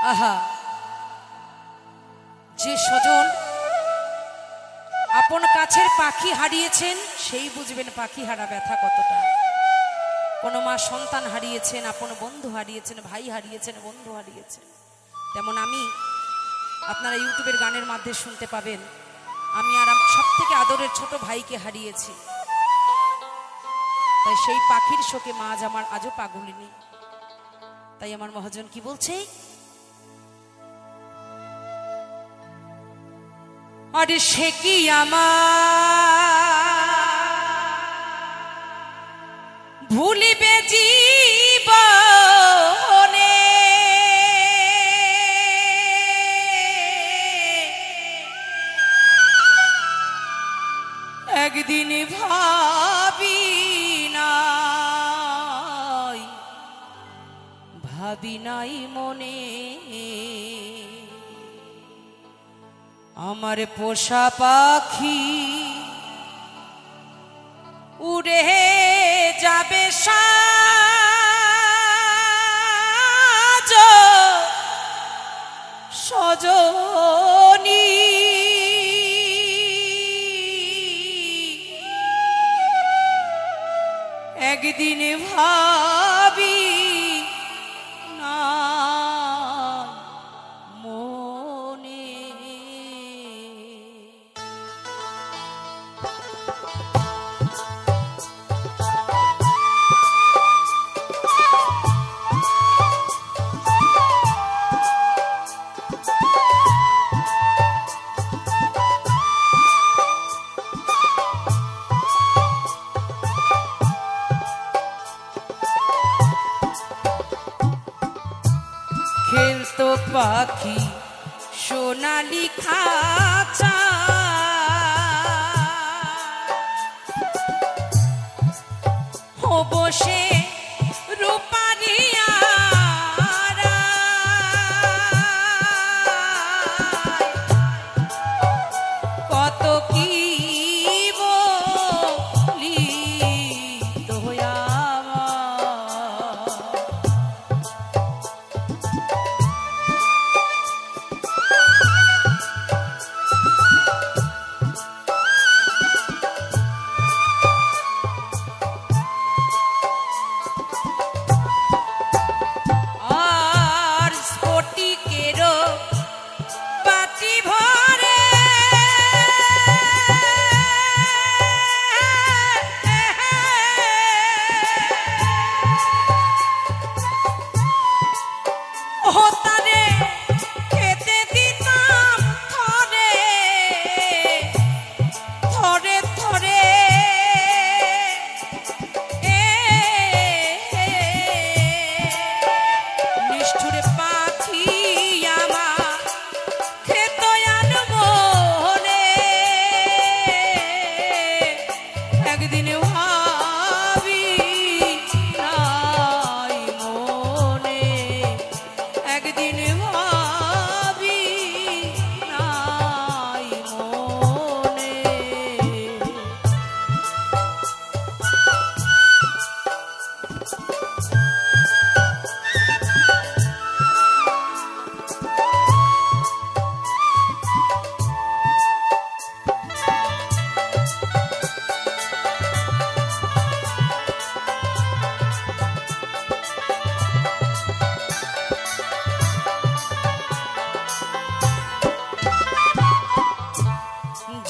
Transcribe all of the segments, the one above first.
আহা, যে স্বজন আপন কাছের পাখি হারিয়েছেন সেই বুঝবেন পাখি হারা ব্যথা কতটা। কোনো মা সন্তান হারিয়েছেন, আপন বন্ধু হারিয়েছেন, ভাই হারিয়েছেন, বন্ধু হারিয়েছেন। তেমন আমি, আপনারা ইউটিউবের গানের মাধ্যমে শুনতে পাবেন, আমি আর সব থেকে আদরের ছোট ভাইকে হারিয়েছি। তাই সেই পাখির শোকে মা আজ আমার আজও পাগলিনী। তাই আমার মহাজন কি বলছে, আরে সে কি আমার ভুলিবে জীবনে, একদিন ভাবি নাই মনে আমার পোষা পাখি উড়ে যাবে সাজ সজনী, একদিন ভাবি খেলতো পাখি সোনালি খাঁচা, ও বসে রূপারিয়া কত কি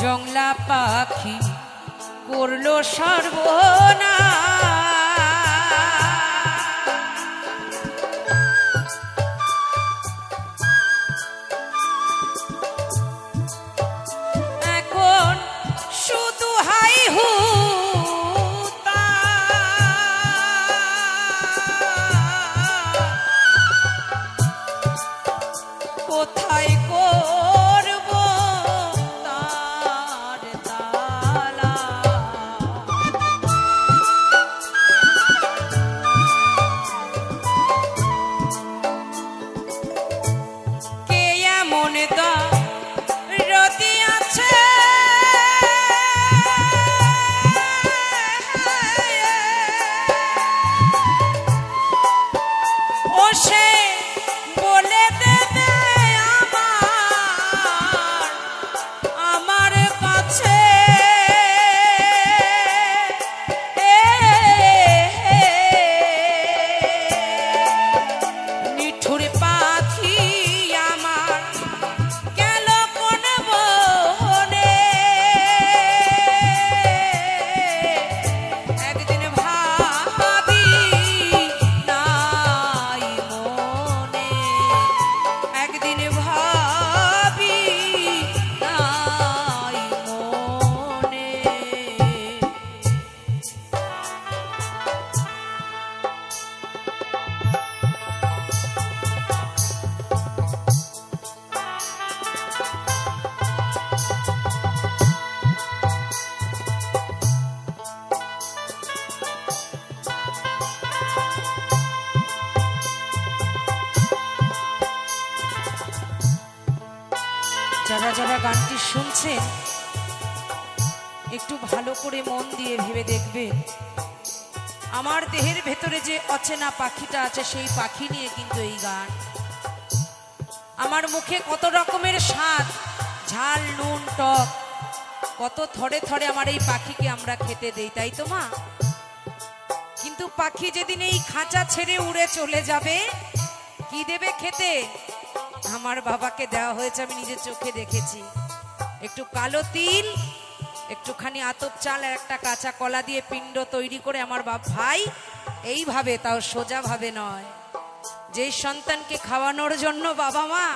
জংলা পাখি করলো সর্বনাশ, এখন শুধু হাই হুতা, কোথায় যারা যারা গানটি শুনছেন একটু ভালো করে মন দিয়ে ভেবে দেখবেন, আমার দেহের ভেতরে যে অচেনা পাখিটা আছে সেই পাখি নিয়ে কিন্তু এই গান। আমার মুখে কত রকমের স্বাদ, ঝাল, নুন, টক, কত থরে থরে আমার এই পাখিকে আমরা খেতে দেই, তাই তো মা? কিন্তু পাখি যেদিন এই খাঁচা ছেড়ে উড়ে চলে যাবে, কি দেবে খেতে? আমার বাবাকে দেওয়া হয়েছে, আমি নিজের চোখে দেখেছি। একটু কালো তিল, একটুখানি আতপ চাল আর একটা কাঁচা কলা দিয়ে পিণ্ড তৈরি করে আমার ভাই এইভাবে, তাও সোজা ভাবে নয়, যেই সন্তানকে খাওয়ানোর জন্য বাবা মা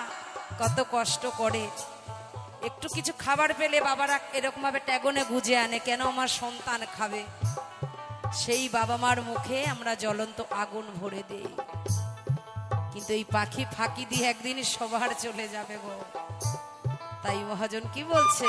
কত কষ্ট করে, একটু কিছু খাবার পেলে বাবারা এরকম ভাবে ট্যাগনে গুজে আনে, কেন আমার সন্তান খাবে। সেই বাবা মার মুখে আমরা জ্বলন্ত আগুন ভরে দেই, কিন্তু এই পাখি ফাঁকি দিয়ে একদিন সবার চলে যাবে গো। তাই মহাজন কি বলছে,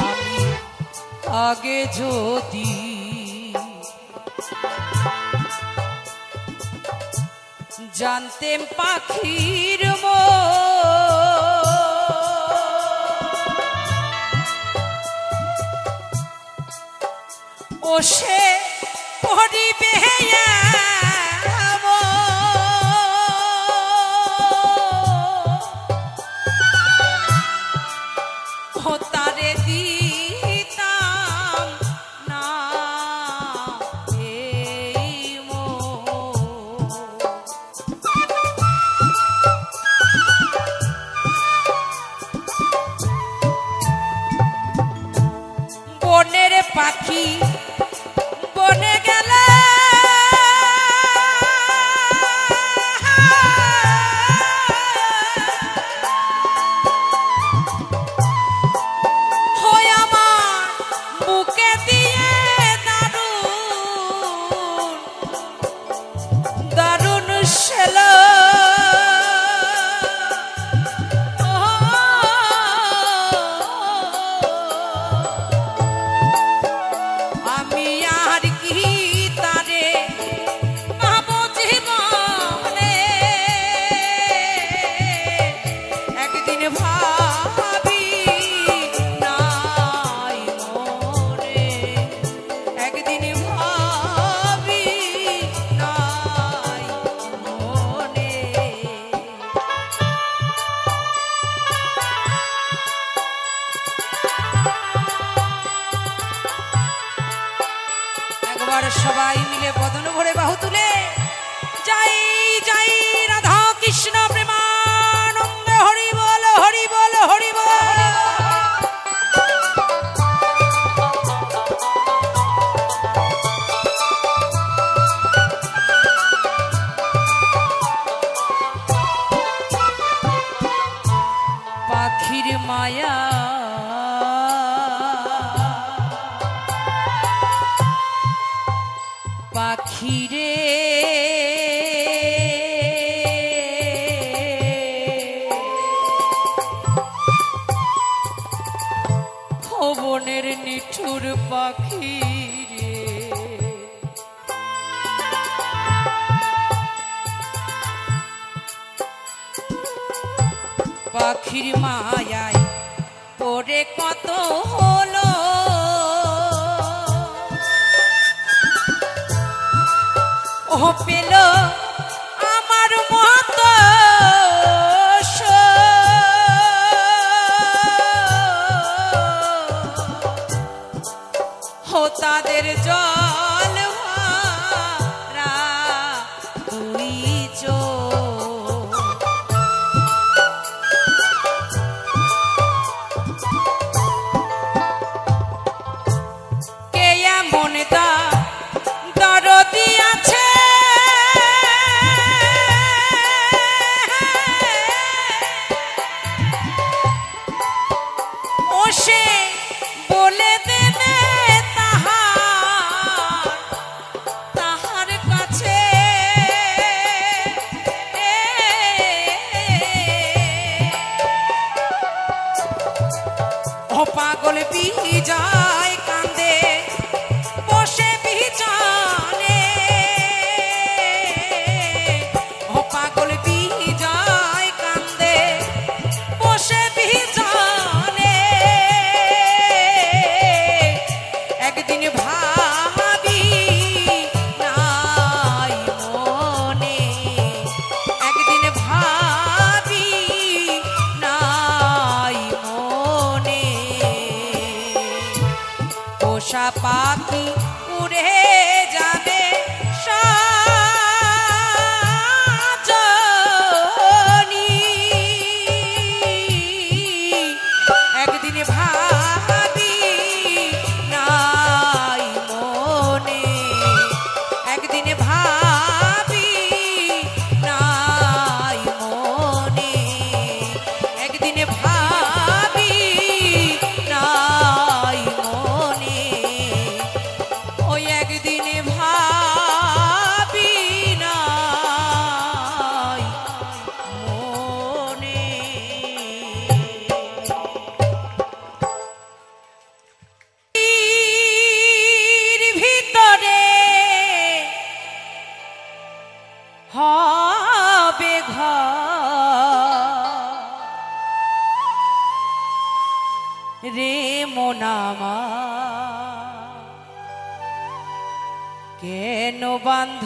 আমি আগে যদি জানতেম পাখির ও সে পরিবে ও তারে দিতাম না এই বনের পাখি বনে গেলে হয় আমার বুকে দিয়ে দারুণ দারুণ শেলা সবাই মিলে বদন ভরে বাহু তুলে যাই যাই রাধা কৃষ্ণ প্রেমানন্দে হরি বল হরি বল হরি বল। পাখির মায়া পাখিরে বনের নিঠুর পাখিরে পাখির মায়ায় পরে কত হলো ও পেল আমার মতো ও তাদের জল ভরা দুই চোখ কে এমন দরদি আছে ও পাগল বিজয় কান্দে বসে বিজনে, ও পাগল বিজয় কান্দে বসে বিজনে। একদিন ভাবি নাই মনে, একদিন ভাবি নাই মনে। পোষা পাখি উড়ে যাবে সাজনি, একদিন ভাবি নাই মনে, একদিন ভাবি নাই মনে, একদিন ভাবি নাই মনে, ওই একদিন ভাবি নাই মনে। ভিতরে হবে ঘর রে মোনামা, কেন বান্ধ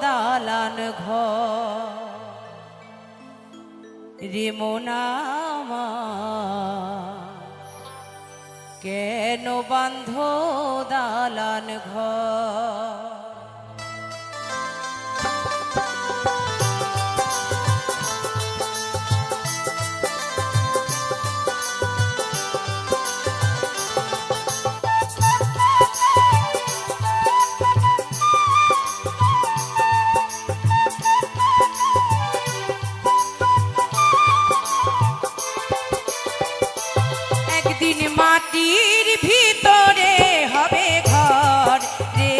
দালান ঘর রে মোনামা, কেন বান্ধ দালান ঘর। একদিন মাটির ভিতরে হবে ঘর রে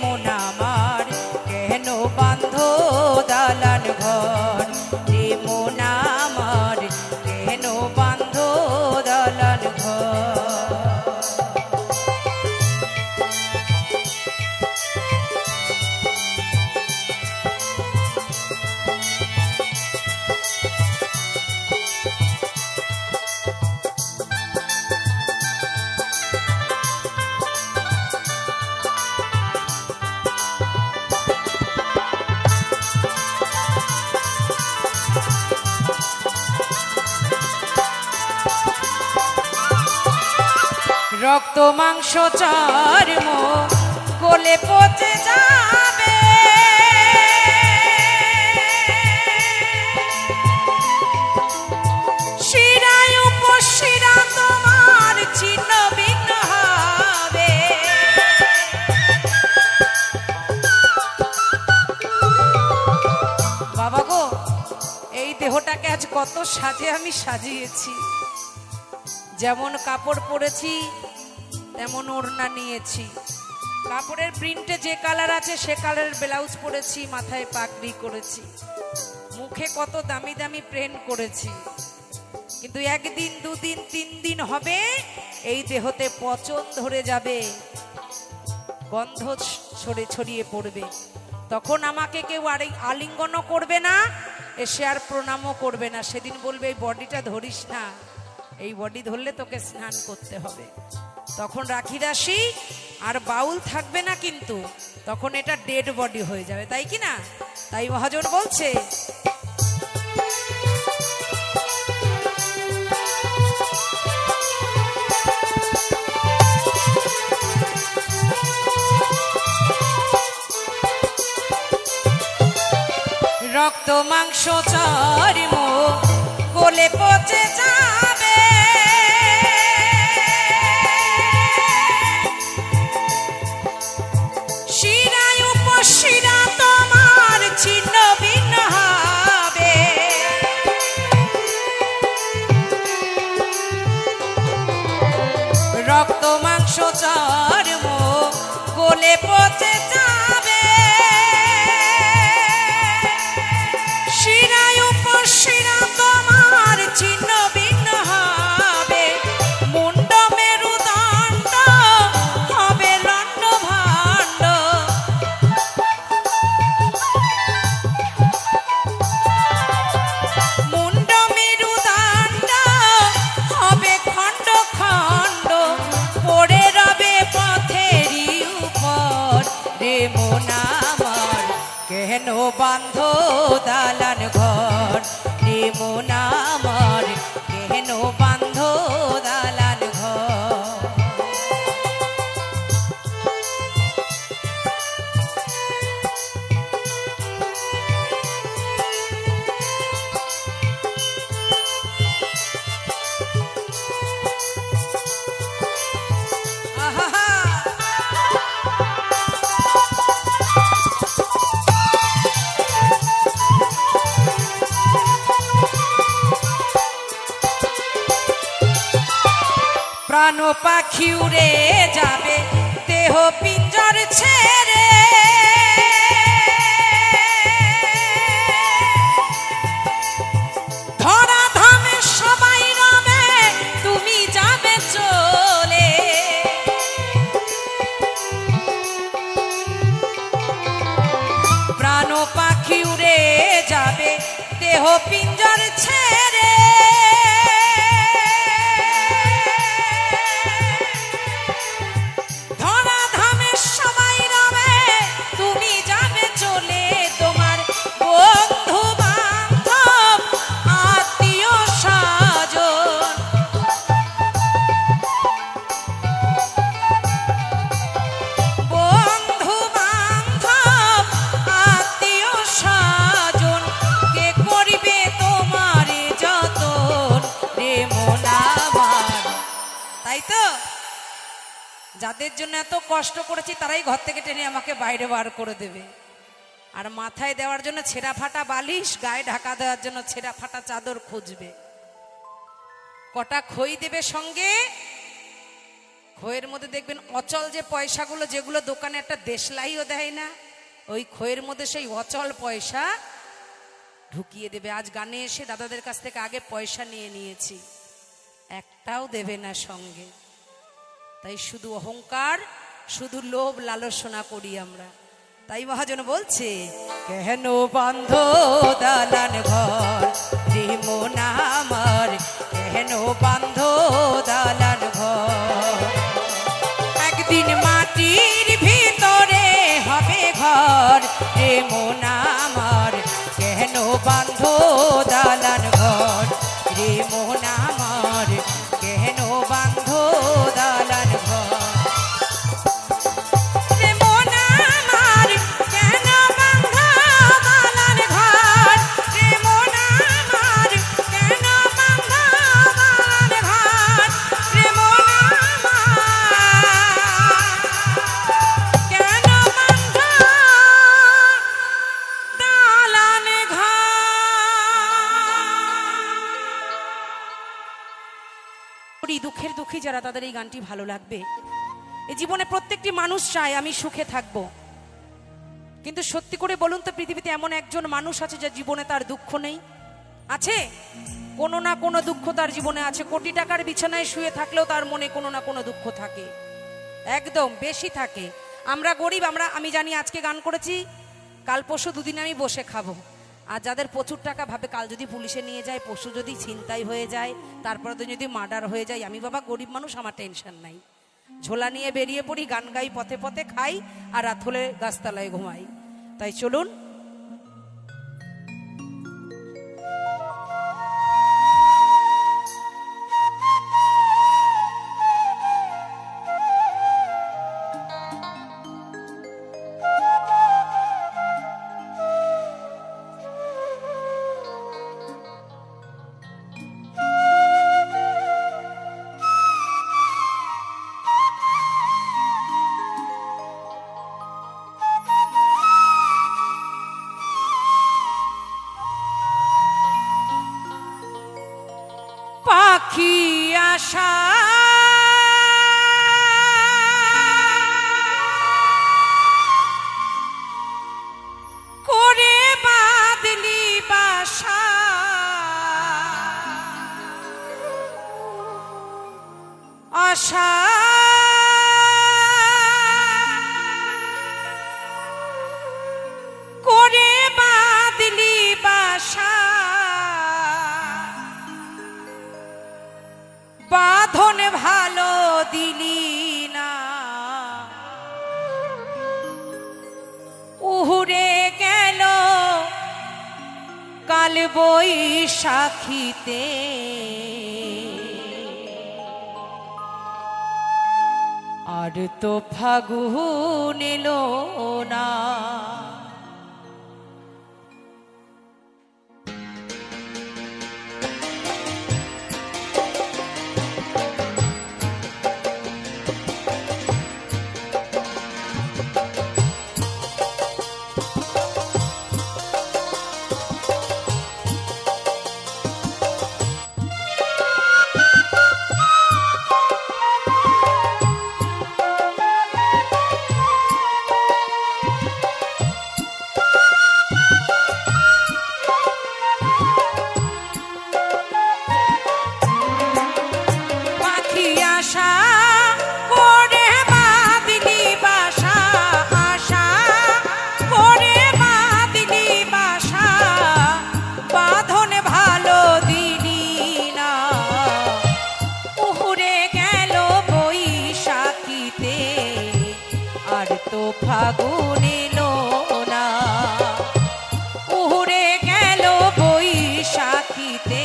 মন আমার, কেন বান্ধ দালান ঘর রে মন আমার, কেন বান্ধ দালান ঘর। রক্ত মাংস চর্ম গলে পচে যাবে, শিরায় উপশিরা তোমার ছিন্ন ভিন্ন হবে। বাবা গো, এই দেহটাকে আজ কত সাজে আমি সাজিয়েছি, যেমন কাপড় পরেছি তেমন ওড়না নিয়েছি, কাপড়ের প্রিন্টে যে কালার আছে সে কালারের ব্লাউজ পরেছি, মাথায় পাগড়ি করেছি, মুখে কত দামি দামি প্রিন্ট করেছি, কিন্তু একদিন দুদিন তিন দিন হবে এই দেহতে পচন ধরে যাবে, গন্ধ ছড়িয়ে পড়বে, তখন আমাকে কেউ আলিঙ্গনও করবে না, এসে আর প্রণামও করবে না। সেদিন বলবে এই বডিটা ধরিস না, এই বডি ধরলে তোকে স্নান করতে হবে। তখন রাখি রাশি আর বাউল থাকবে না, কিন্তু তখন এটা ডেড বডি হয়ে যাবে, তাই কি না? তাই মহাজন বলছে রক্ত মাংস চর্ম গলে পচে যাবে, শিরায় উপশিরা তোমার ছিন্ন ভিন্ন হবে। রক্ত মাংস চর্ম গলে পচে যাবে, শিরায় উপশিরা তোমার ছিন্ন ভিন্ন হবে। মন কেন বান্ধ দালান ঘর রে মন আমার, কেন বান্ধ দালান ঘর। প্রাণ পাখি উড়ে যাবে দেহ পিঞ্জর ছেড়ে, ধরা ধামে সবাই রবে তুমি যাবে চলে। প্রাণ পাখি উড়ে যাবে দেহ পিঞ্জর ছেড়ে, যাদের জন্য এত কষ্ট করেছি তারাই ঘর থেকে টেনে আমাকে বাইরে বার করে দেবে, আর মাথায় দেওয়ার জন্য ছেঁড়া ফাটা বালিশ, গায়ে ঢাকা দেওয়ার জন্য ছেঁড়া ফাটা চাদর খুঁজবে। কটা খই দেবে সঙ্গে, খইয়ের মধ্যে দেখবেন অচল যে পয়সাগুলো, যেগুলো দোকানে একটা দেশলাইও দেয় না, ওই খইয়ের মধ্যে সেই অচল পয়সা ঢুকিয়ে দেবে। আজ গানে এসে দাদাদের কাছ থেকে আগে পয়সা নিয়ে নিয়েছি, একটাও দেবে না সঙ্গে। তাই শুধু অহংকার, শুধু লোভ লালসনা করি আমরা। তাই মহাজন বলছে কেন বান্ধ দালান ঘর রে মন আমার, কেন বান্ধ দালান ঘর। একদিন মাটির ভিতরে হবে ঘর রে মন আমার, কেন বান্ধ দালান ঘর রে মন আমার, কেন বান্ধ দালান ঘর। দুঃখের দুঃখী যারা, তাদের এই গানটি ভালো লাগবে। এই জীবনে প্রত্যেকটি মানুষ চায় আমি সুখে থাকবো, কিন্তু সত্যি করে বলুন তো পৃথিবীতে এমন একজন মানুষ আছে যার জীবনে তার দুঃখ নেই? আছে? কোনো না কোনো দুঃখ তার জীবনে আছে। কোটি টাকার বিছানায় শুয়ে থাকলেও তার মনে কোনো না কোনো দুঃখ থাকে, একদম বেশি থাকে। আমরা গরিব, আমি জানি আজকে গান করেছি, কাল পরশু দুদিন আমি বসে খাবো। আর যাদের প্রচুর টাকা ভাবে কাল যদি পুলিশে নিয়ে যায়, পশু যদি ছিনতাই হয়ে যায়, তারপরে তো যদি মার্ডার হয়ে যায়, আমি বাবা গরিব মানুষ, আমার টেনশন নাই, ঝোলা নিয়ে বেরিয়ে পড়ি, গান গাই, পথে পথে খাই, আর রাত হলে গাছতলায় ঘুমাই। তাই চলুন পাখি আশা করে বাঁধলি বাসা, আশা করে বাঁধলি বাসা, বাঁধন ভালো দিলি না, উহুরে গেল বৈশাখীতে আর তো ফাগুন এলো না। ফাগুন এলো না, উড়ে গেল বৈশাখীতে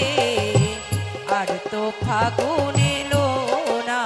আর তো ফাগুন এলো না।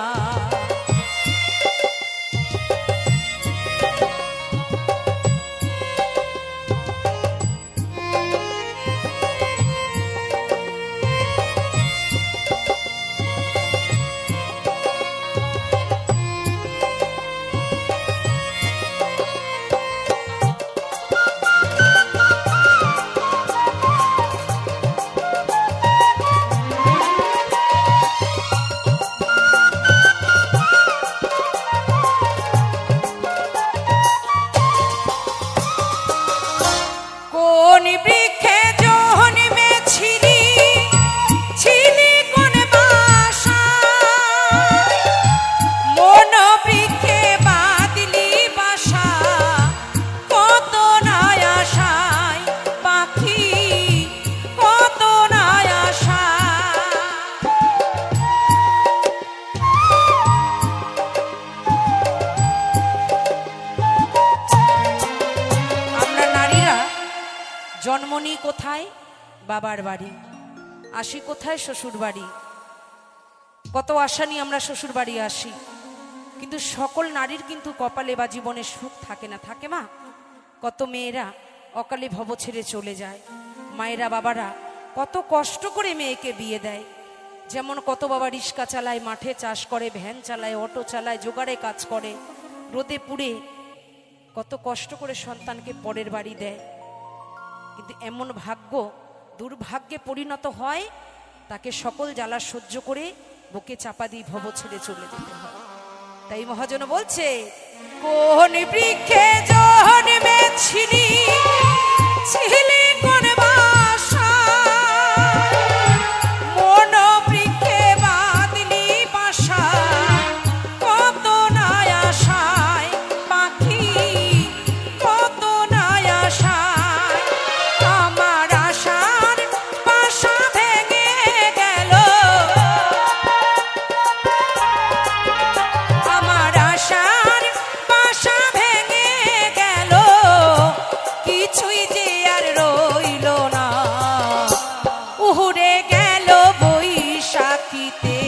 জন্ম নিই কোথায়? বাবার বাড়ি। আসি কোথায়? শ্বশুর বাড়ি। কত আশা নিয়ে আমরা শ্বশুর বাড়ি আসি, কিন্তু সকল নারীর কিন্তু কপালে বা জীবনে সুখ থাকে না, থাকে মা? কত মেয়েরা অকালে ভব ছেড়ে চলে যায়। মায়েরা বাবারা কত কষ্ট করে মেয়েকে বিয়ে দেয়। যেমন কত বাবা রিক্সা চালায়, মাঠে চাষ করে, ভ্যান চালায়, অটো চালায়, জোগাড়ে কাজ করে, রোদে পুড়ে কত কষ্ট করে সন্তানকে পরের বাড়ি দেয়। কিন্তু এমন ভাগ্য দুর্ভাগ্যে পরিণত হয়, তাকে সকল জ্বালা সহ্য করে বুকে চাপা দিয়ে ভব ছেড়ে চলে যেতে হয়। তাই মহাজন বলছে, কোন বৃক্ষে জন্মেছিলি, ছিলি কোন বাসায়, মন বৃক্ষে বাঁধলি বাসা, কত না আশায় পাখি, কত না আশায় আমার আশার বাসা ভেঙে গেল, আমার আশার বাসা ভেঙে গেল, কিছুই যে আর রইল না, উড়ে গেল বৈশাখীতে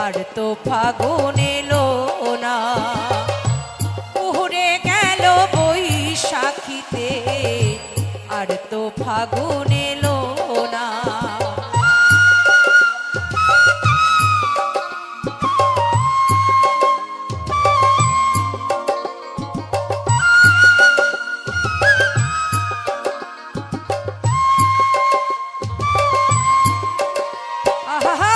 আর তো ফাগুন এলো না, উড়ে গেল বৈশাখীতে আর তো ফাগুন এলো না। আহা,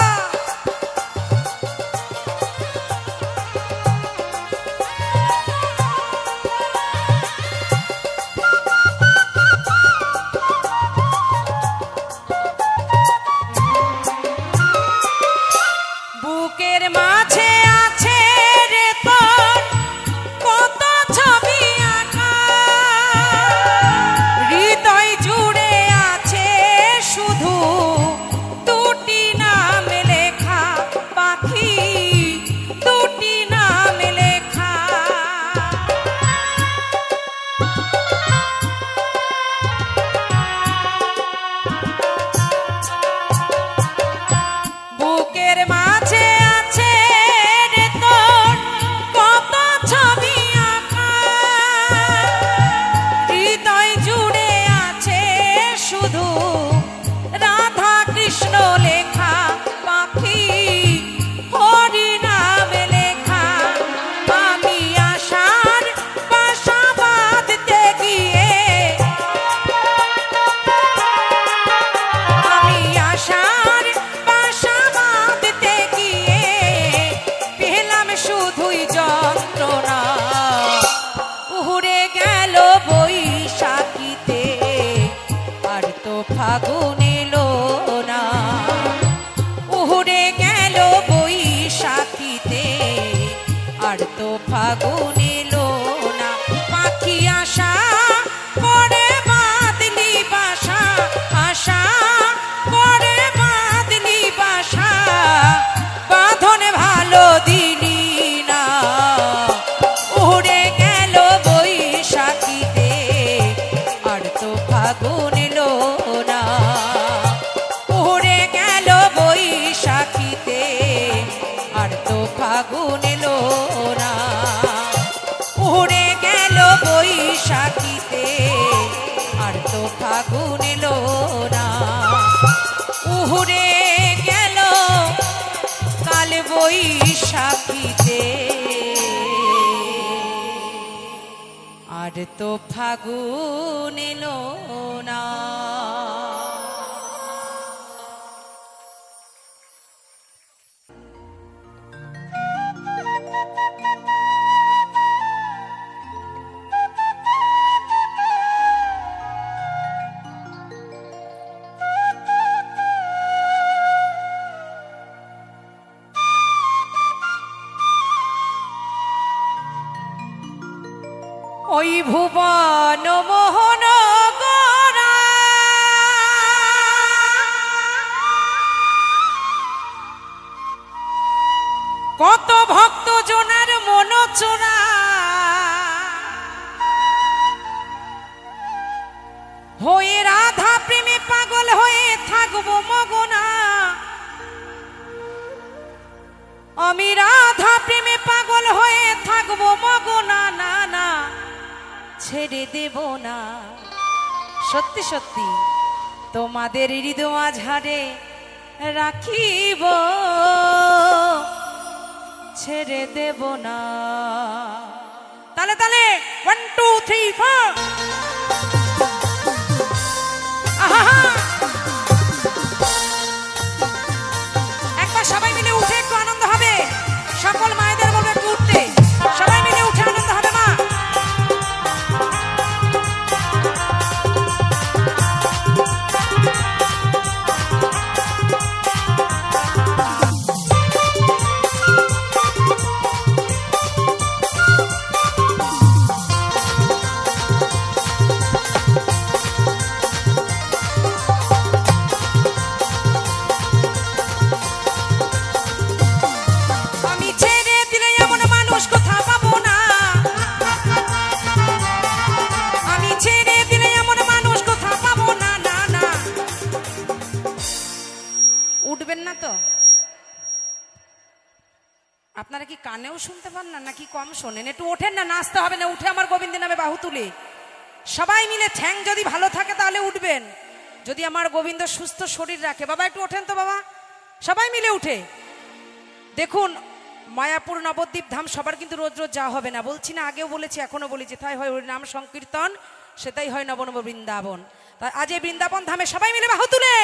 ফাগুন এলো না, উড়ে গেল বৈশাখীতে, আর তো ফাগুন এলো না। পাখি আশা করে বাঁধলি বাসা, আশা করে বাঁধলি বাসা, বাঁধনে ভালো দিলি না। উড়ে গেল বৈশাখীতে, আর তো ফাগুন এলো না। উড়ে গেল বৈশাখীতে, আর তো ফাগুন এলো না। উড়ে গেল বৈশাখীতে, আর তো ফাগুন এলো না। উড়ে গেল কাল বৈশাখীতে, আর তো ফাগুন এলো না। ওই ভুবন মোহন গোরা, কত ভক্ত জনার মন চোরা, হয়ে রাধা প্রেমে পাগল হয়ে থাকবো মগনা। আমি রাধা প্রেমে পাগল হয়ে থাকবো মগনা, না না ছেড়ে দেব না। সত্যি সত্যি তোমাদের হৃদয় মাঝারে রাখিব, ছেড়ে দেব না। তালে তালে 1 2 3 4, একবার সবাই মিলে উঠে একটু আনন্দ হবে। সকল মায়েদের বলবে একটু উঠতে, সবাই মিলে উঠে আনন্দ হবে। মা আপনারা কি কানেও শুনতে পান না নাকি কম শোনেন? একটু ওঠেন না, নাচতে হবে না, উঠে আমার গোবিন্দের নামে বাহু তুলে সবাই মিলে ঠ্যাং যদি ভালো থাকে তাহলে উঠবেন, যদি আমার গোবিন্দ সুস্থ শরীর রাখে। বাবা একটু ওঠেন তো বাবা, সবাই মিলে উঠে। দেখুন মায়াপুর নবদ্বীপ ধাম সবার কিন্তু রোজ রোজ যাওয়া হবে না, বলছি না, আগেও বলেছি এখনো বলেছি, তাই হয় ওর নাম সংকীর্তন, সেটাই হয় নবনব বৃন্দাবন। তাই আজ এই বৃন্দাবন ধামে সবাই মিলে বাহু তুলে,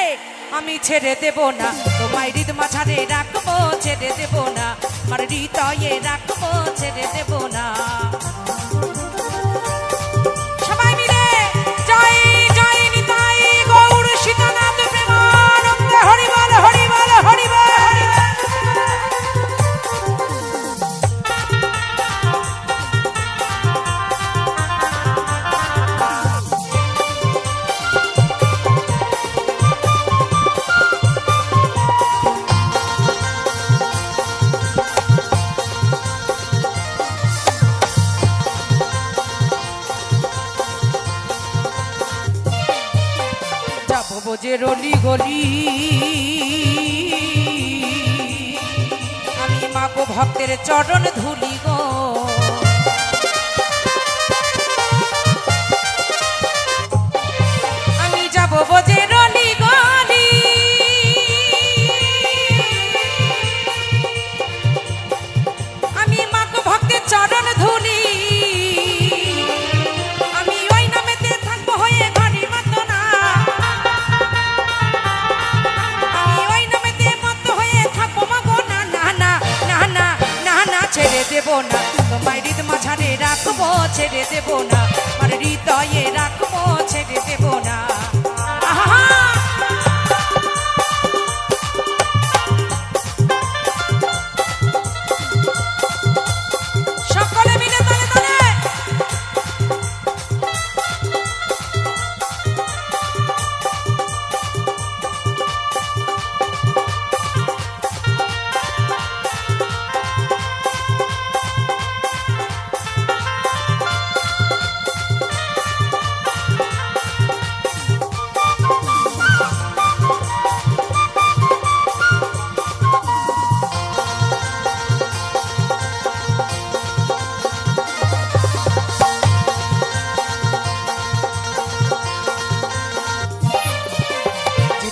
আমি ছেড়ে দেব না তোমায় হৃদ মাঝারে রাখবো, ছেড়ে দেব না আমার হৃদয়ে রাখবো, ছেড়ে দেব না। সবাই মিলে জয় জয় নিতাই গৌর সীতানাথ প্রেমানন্দ, হরি বল হরি বল হরি বল। যে রলি গলি আমি মাগো ভক্তের চরণ ধুলি গো, আমি যাব বোঝে রলি গলি, আমি মাগো ভক্তের চরণ ধুলি, আমি ওই নামেতে থাকবো হয়ে ঘরে মতো না, ছেড়ে দেব না তোমায় হৃদ মাঝারে রাখবো, ছেড়ে দেব না আমার হৃদয়ে রাখবো, ছেড়ে দেব না। আহা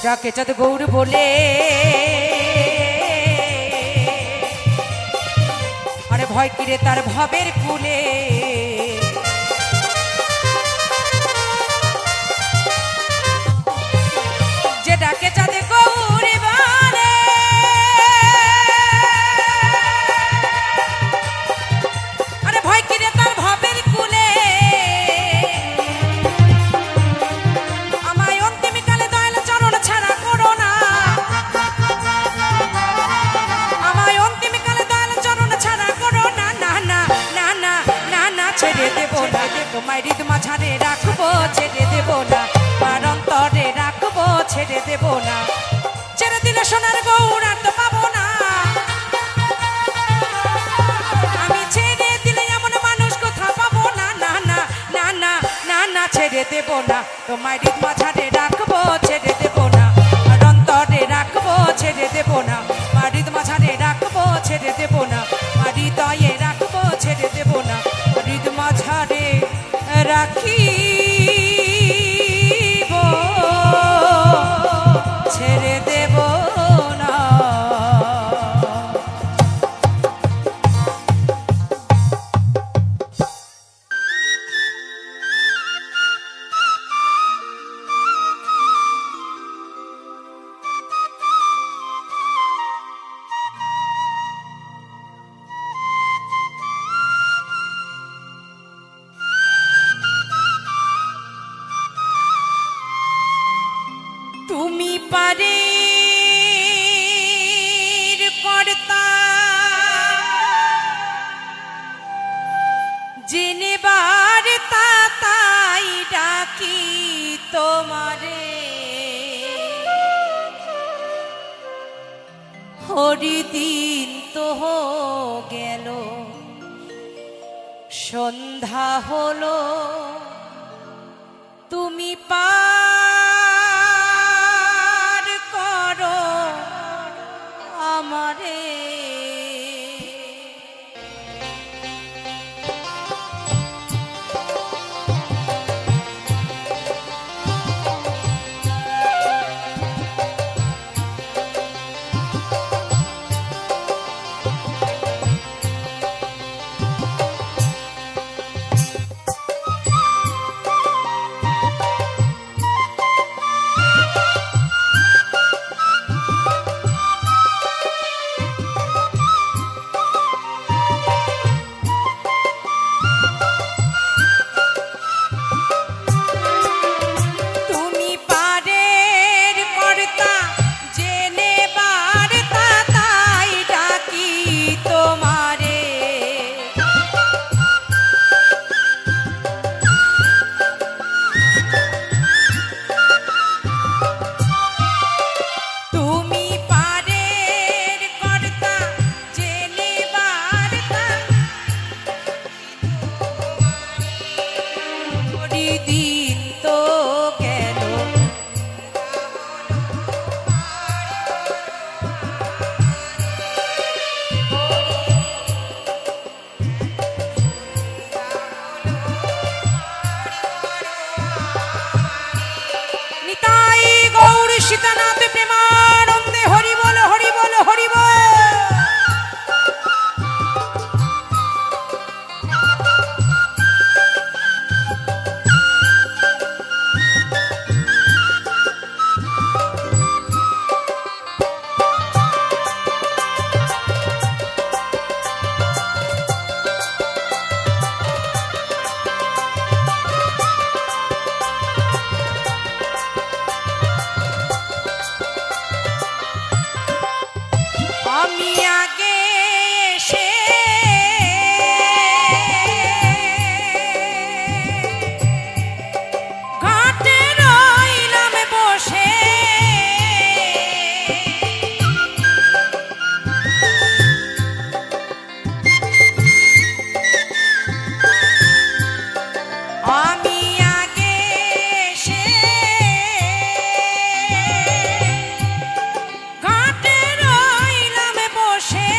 ডাকে চাঁদ গৌর বলে, আরে ভয় কিরে তার ভবের কুলে। যে ডাকে চাঁদ গৌর বলে, আরে ভয় কিরে তার ভবের কুলে। আমায় অন্তিম কালে দয়াল চরণ ছাড়া করো না, আমায় অন্তিম কালে দয়াল চরণ ছাড়া করো না। না না না না না না ছেড়ে দেবো না, তোমায় হৃদ মাঝারে রাখবো, ছেড়ে দেবো না, পার অন্তরে রাখবো, ছেড়ে দেবো না। ছেড়ে দিলে সোনার গৌর আর তো পাবো না, আমি ছেড়ে দিলে এমন মানুষ কোথাও পাবো না। না না না না না না ছেড়ে দেবো না, তোমায় হৃদ মাঝারে রাখবো, ছেড়ে দেবো না, আর অন্তরে রাখবো, ছেড়ে দেবো না, আর হৃদ মাঝারে রাখবো, ছেড়ে দেবো না, আর হৃদয়ে রাখবো, ছেড়ে দেবো না, হৃদ মাঝারে রাখিব, ছেড়ে দেব না। তুমি পারের কর্তা, জেনেবার তাই ডাকি তোমারে, হরিদিন তো গেল, সন্ধ্যা হলো, তুমি পার করো আমারে। সীতানাথ প্রেমানন্দে হরি বল, হরি বল, হরি বল। ঘাটে রইলাম বসে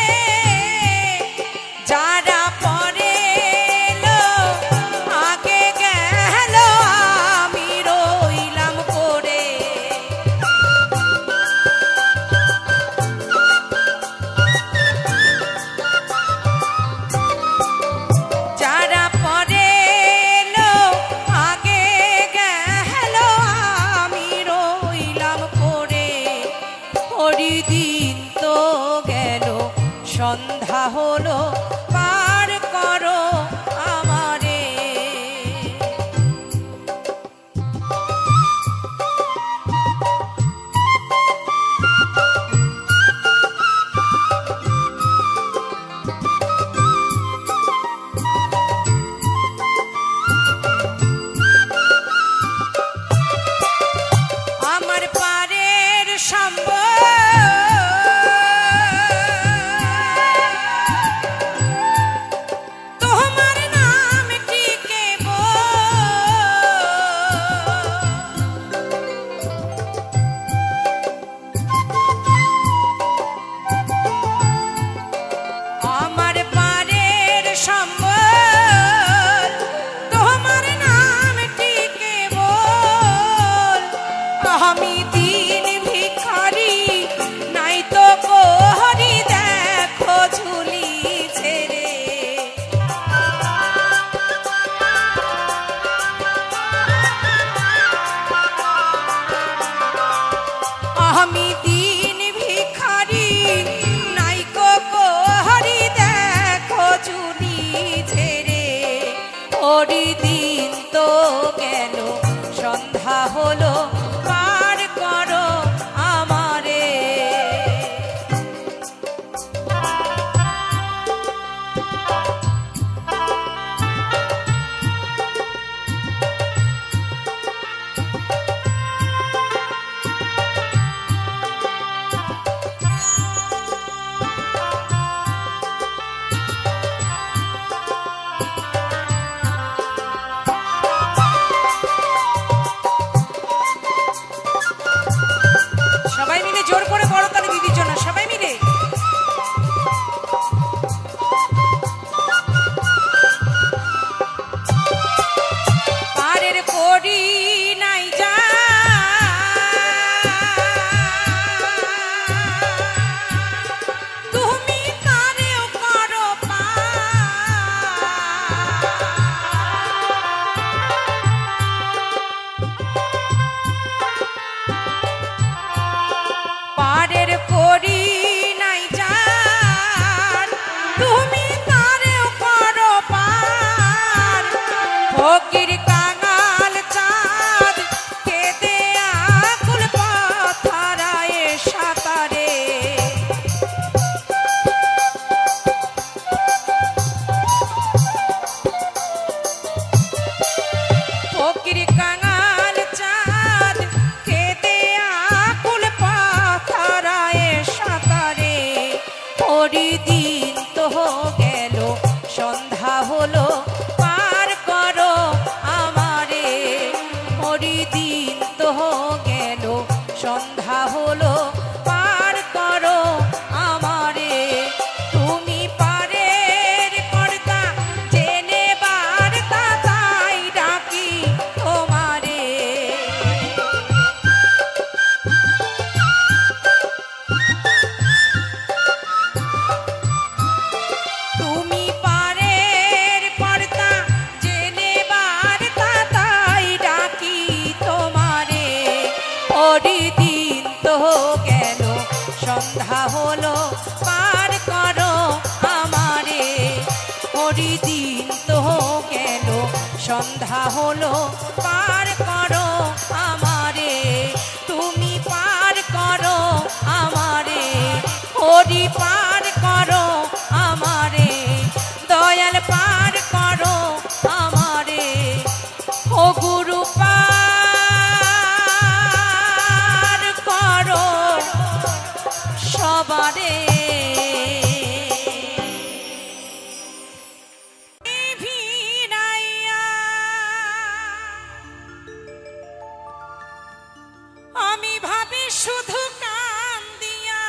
ওরি দিন তো গেল সন্ধ্যা হলো পার করো আমারে ওরি দিন তো গেল সন্ধ্যা হলো পার করো আমারে তুমি পারের কর্তা জেনে বার্তা তাই ডাকি তোমারে তুমি পারের কর্তা জেনে বার্তা তাই ডাকি তোমারে ওরি দিন তো গেল সন্ধ্যা হলো পার করো আমারে ওরি দিন তো গেল সন্ধ্যা হলো পার করো আমারে তুমি পার করো আমারে ওরি পার করো আমারে দয়াল পার করো আমারে ও গুরু পার করো সবারে ভিড়াইয়া আমি ভাবি শুধু কান্দিয়া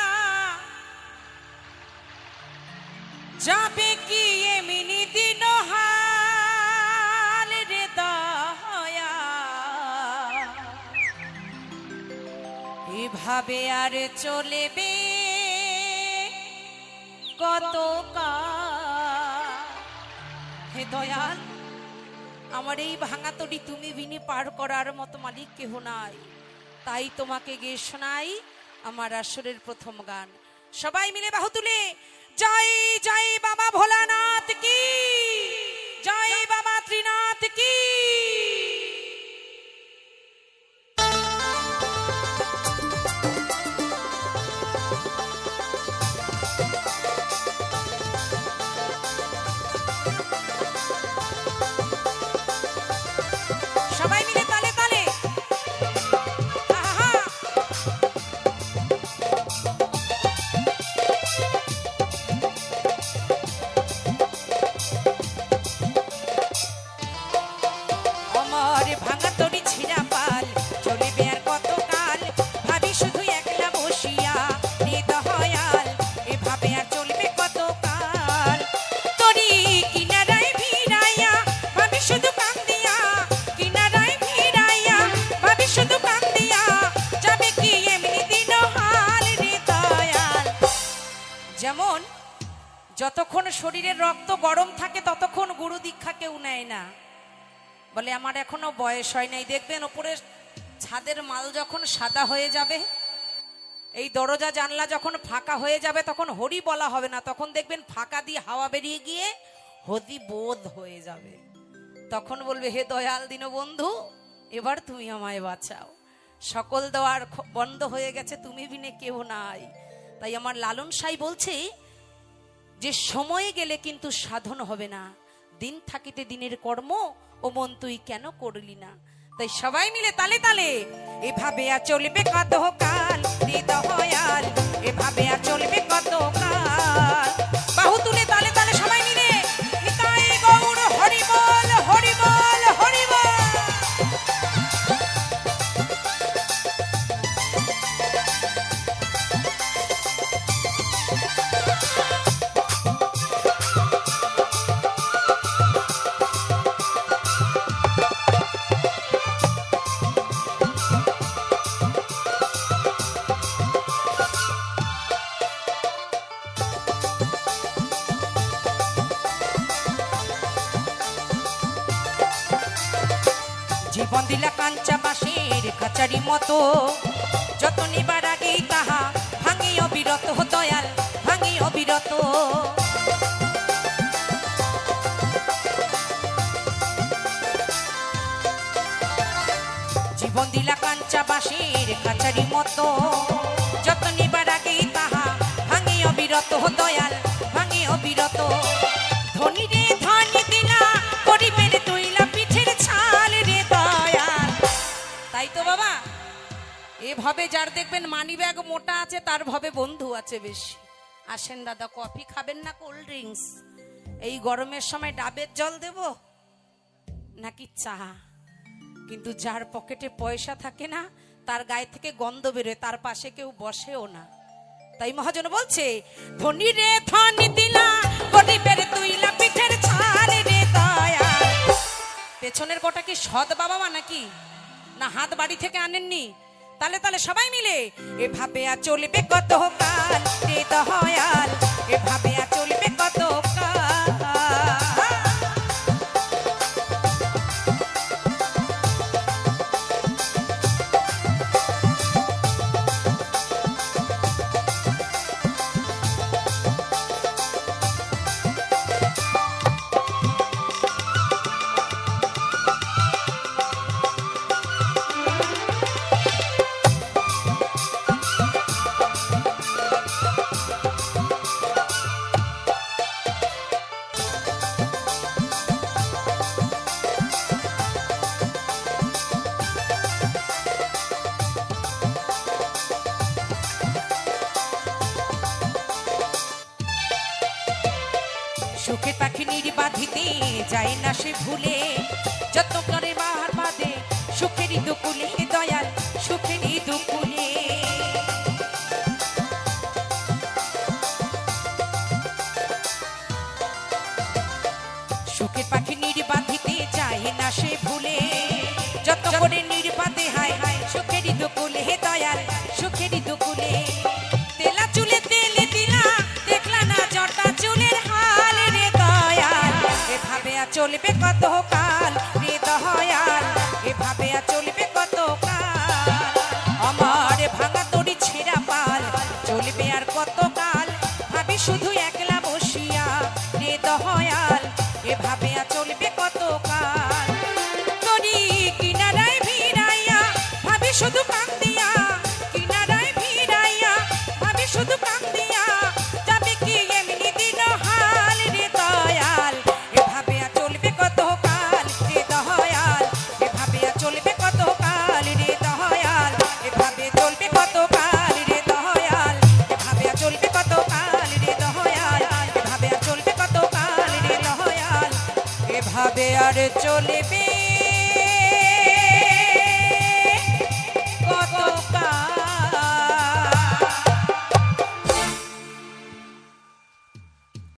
যাবে কি এমনি দিন হাল রে দয়া এভাবে আর চলেবে কত হে দয়াল আমার এই ভাঙা তড়ি তুমি বিনি পার করার মতো মালিক কেহ নাই তাই তোমাকে গিয়ে শোনাই আমার আসরের প্রথম গান সবাই মিলে বাহু তুলে জয় জয় বাবা ভোলানাথ কি জয় বাবা ত্রিনাথ কি সবাই মিলে তালে তালে আহা আমার ভাঙা তড়ি ছিঁড়া পাল চলিবে আর কত কাল ভাবি শুধু একলা বসিয়া হৃদয়াল এভাবে আর চলবে কত কাল তড়ি কিনারায় ভিড়াইয়া ভাবি শুধু কান্দিয়া কিনারায় ভিড়াইয়া ভাবি শুধু কান্দিয়া যাবে কি এমনি দিন হাল হৃদয়াল যেমন যতক্ষণ শরীরের রক্ত গরম থাকে ততক্ষণ গুরু দীক্ষা কেউ নেয় না বলে আমার এখনো বয়স হয় নাই দেখবেন উপরে ছাদের মাল যখন সাদা হয়ে যাবে এই দরজা জানলা যখন ফাঁকা হয়ে যাবে তখন হরি বলা হবে না তখন দেখবেন ফাঁকা দিয়ে হাওয়া বেরিয়ে গিয়ে হদি বোধ হয়ে যাবে তখন বলবে হে দয়াল দীনবন্ধু এবার তুমি আমায় বাঁচাও সকল দ্বার বন্ধ হয়ে গেছে তুমি বিনে কেউ নাই তাই আমার লালন সাই বলছে যে সময় গেলে কিন্তু সাধন হবে না দিন থাকিতে দিনের কর্ম ও মন তুই কেন করলি না তাই সবাই মিলে তালে তালে এভাবে আর চলবে কত কাল হৃদয়াল এভাবে আর চলবে কত কাল বাহু তুলে তালে তালে সবাই মিলে নিতাই গৌর হরি বল হরি বল হরি বল জীবন দিলা কাঞ্চা বাঁশের খাঁচারি মতো যত নিবার আগেই তাহা ভাঙি অবিরত দয়াল ভাঙি অবিরত জীবন দিলা কাঞ্চা বাঁশের খাঁচারি মতো যত নিবার আগেই তাহা ভাঙি অবিরত দয়াল ভাঙি অবিরত ধনী রে ধনী দিলা গরিবের তুইলা পিঠের ছাল রে দয়াল তাই তো বাবা এভাবে যার দেখবেন মানি ব্যাগ মোটা আছে তার ভাবে বন্ধু আছে বেশি আসেন দাদা, কফি খাবেন না কোল্ড ড্রিঙ্কস? এই গরমের সময় ডাবের জল দেব নাকি চা? কিন্তু যার পকেটে পয়সা থাকে না, তার গায়ে থেকে গন্ধ বেরোয়, তার পাশে কেউ বসেও না। তাই মহাজন বলছে, ধনী রে ধনী দিলা, গরিবের তুইলা পিঠের ছাল রে দয়া। পেছনের গোটা কি সৎ বাবা মা নাকি? না হাত বাড়ি থেকে আনেননি? তালে তালে সবাই মিলে, এভাবে আর চলবে কত কাল রে দয়াল, এভাবে আর চলবে কত কাল। সুখের পাখি নির্বাধিতে যায় না সে ভুলে, যত্ন করে মার বাদে সুখেরই দুকুলে দয়াল, সুখেরই দুকুলে। সুখের পাখি নির্বাধিতে যায় না সে ভুলে, যত্ন করে নির্বাধে হায় হায় সুখেরই দুকুলে দয়াল, সুখেরই দুকুলে। তেলা চুলে তেলে দিলা, দেখলা না জটা চুলের হাল রে দয়াল, এভাবে আর চলবে কত কাল রে দয়াল, এভাবে আর চলবে কত কাল। আমার ভাঙা তড়ি ছেঁড়া পাল চলবে আর কত কাল, ভাবি শুধু একলা বসিয়া রে দয়াল, এভাবে আর চলবে কত কাল। তড়ি কিনারায় ভিড়াইয়া ভাবি শুধু কান্দিয়া, কিনারায় ভিড়াইয়া ভাবি শুধু কান্দিয়া, যাবে কি এমনি দিন হাল রে দয়াল, এভাবে আর চলবে কত কাল রে দয়াল, এভাবে আর চলবে কত কাল রে দয়াল, এভাবে চলবে কত কাল রে দয়াল, এভাবে আর চলবে কত কাল রে দয়াল, এভাবে আর চলবে কত কাল রে দয়াল, এভাবে আর চলবে।